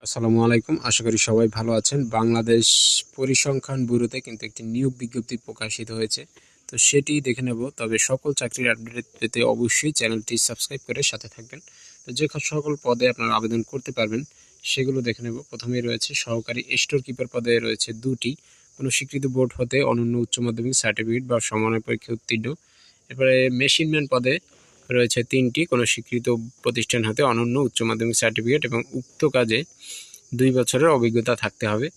আসসালামু আলাইকুম। আশা করি সবাই ভালো আছেন। বাংলাদেশ পরিসংখ্যান ব্যুরোতে কিন্তু একটি নিয়োগ বিজ্ঞপ্তি প্রকাশিত হয়েছে। তো সেটি দেখে নেব। তবে সকল চাকরির আপডেট পেতে অবশ্যই চ্যানেলটি সাবস্ক্রাইব করে সাথে থাকবেন। তো যে সকল পদে আপনারা আবেদন করতে পারবেন সেগুলো দেখে নেব। প্রথমেই রয়েছে সহকারী স্টোর কিপার পদে রয়েছে 2টি। কোনো স্বীকৃত বোর্ড হতে অনন্য উচ্চ মাধ্যমিক সার্টিফিকেট বা সমমানের পরীক্ষায় উত্তীর্ণ। এরপরে মেশিনম্যান পদে রয়েছে 3টি। কোনো স্বীকৃত প্রতিষ্ঠান হতে অনন্য উচ্চ মাধ্যমিক সার্টিফিকেট এবং উক্ত কাজে 2 বছরের অভিজ্ঞতা থাকতে হবে।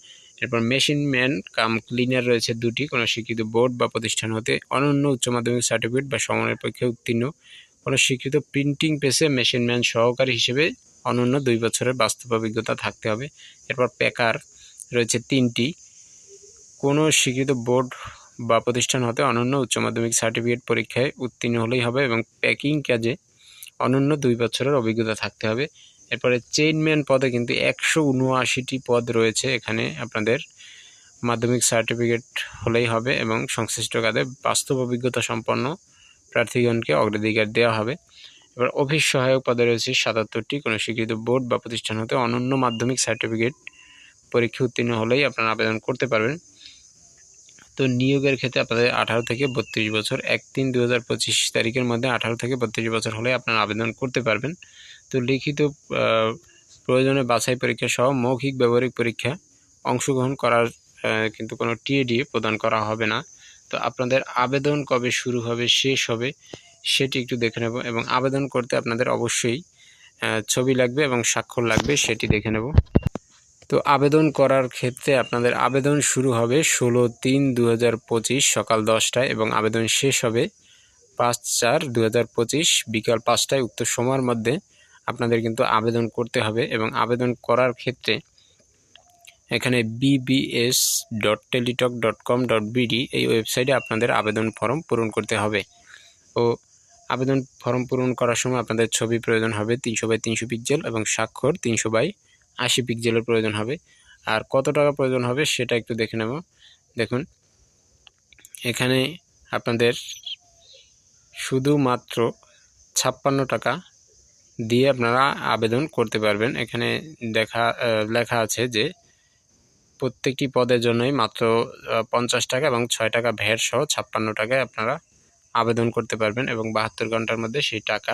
এরপর মেশিনম্যান কাম ক্লিনার রয়েছে 2টি। কোনো স্বীকৃত বোর্ড বা প্রতিষ্ঠান হতে অনন্য উচ্চ মাধ্যমিক সার্টিফিকেট বা সমমানের পরীক্ষায় উত্তীর্ণ। কোনো স্বীকৃত প্রিন্টিং প্রেসে মেশিনম্যান সহকারী হিসেবে অনন্য 2 বছরের বাস্তব অভিজ্ঞতা থাকতে হবে। এরপর প্যাকার রয়েছে 3টি। কোনো স্বীকৃত বোর্ড বা প্রতিষ্ঠান হতে অনন্য উচ্চ মাধ্যমিক সার্টিফিকেট পরীক্ষায় উত্তীর্ণ হলেই হবে এবং প্যাকিং কাজে অনন্য 2 বছরের অভিজ্ঞতা থাকতে হবে। এরপরে চেইনম্যান পদে কিন্তু 179টি পদ রয়েছে। এখানে আপনাদের মাধ্যমিক সার্টিফিকেট হলেই হবে এবং সংশ্লিষ্ট কাজে বাস্তব অভিজ্ঞতা সম্পন্ন প্রার্থীগণকে অগ্রাধিকার দেওয়া হবে। এবার অফিস সহায়ক পদে রয়েছে 77টি। কোনো স্বীকৃত বোর্ড বা প্রতিষ্ঠান হতে অনন্য মাধ্যমিক সার্টিফিকেট পরীক্ষা উত্তীর্ণ হলেই আপনারা আবেদন করতে পারবেন। তো নিয়োগের ক্ষেত্রে আপনাদের 18 থেকে 32 বছর 1/3/2025 তারিখের মধ্যে 18 থেকে 32 বছর হলে আপনারা আবেদন করতে পারবেন। তো লিখিত প্রয়োজনে বাছাই পরীক্ষা সহ মৌখিক ব্যবহারিক পরীক্ষা অংশগ্রহণ করার কিন্তু কোনো টিএডিএ প্রদান করা হবে না। তো আপনাদের আবেদন কবে শুরু হবে শেষ হবে সেটি একটু দেখে নেব এবং আবেদন করতে আপনাদের অবশ্যই ছবি লাগবে এবং স্বাক্ষর লাগবে, সেটি দেখে নেব। তো আবেদন করার ক্ষেত্রে আপনাদের আবেদন শুরু হবে 16/3/2025 সকাল 10টায় এবং আবেদন শেষ হবে 5/4/2025 বিকাল 5টায়। উক্ত সময়ের মধ্যে আপনাদের কিন্তু আবেদন করতে হবে এবং আবেদন করার ক্ষেত্রে এখানে bbs.teletalk.com.bd এই ওয়েবসাইটে আপনাদের আবেদন ফর্ম পূরণ করতে হবে। ও আবেদন ফর্ম পূরণ করার সময় আপনাদের ছবি প্রয়োজন হবে 300x300 পিক্সেল এবং স্বাক্ষর 300x80 পিক্সেলের প্রয়োজন হবে। আর কত টাকা প্রয়োজন হবে সেটা একটু দেখে নেব। দেখুন, এখানে আপনাদের শুধুমাত্র 56 টাকা দিয়ে আপনারা আবেদন করতে পারবেন। এখানে লেখা আছে যে প্রত্যেকটি পদের জন্যই মাত্র 50 টাকা এবং 6 টাকা ভ্যাট সহ 56 টাকায় আপনারা আবেদন করতে পারবেন এবং 72 ঘন্টার মধ্যে সেই টাকা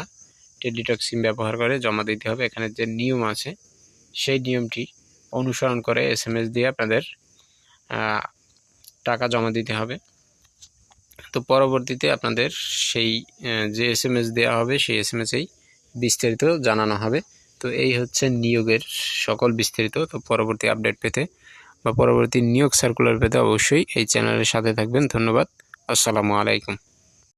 টেলিটক সিম ব্যবহার করে জমা দিতে হবে। এখানে যে নিয়ম আছে সেই নিয়মটি অনুসরণ করে SMS দিয়ে আপনাদের টাকা জমা দিতে হবে। তো পরবর্তীতে আপনাদের সেই যে SMS দেওয়া হবে সেই SMS-এই বিস্তারিত জানানো হবে। তো এই হচ্ছে নিয়োগের সকল বিস্তারিত। তো পরবর্তী আপডেট পেতে বা পরবর্তী নিয়োগ সার্কুলার পেতে অবশ্যই এই চ্যানেলের সাথে থাকবেন। ধন্যবাদ। আসসালামু আলাইকুম।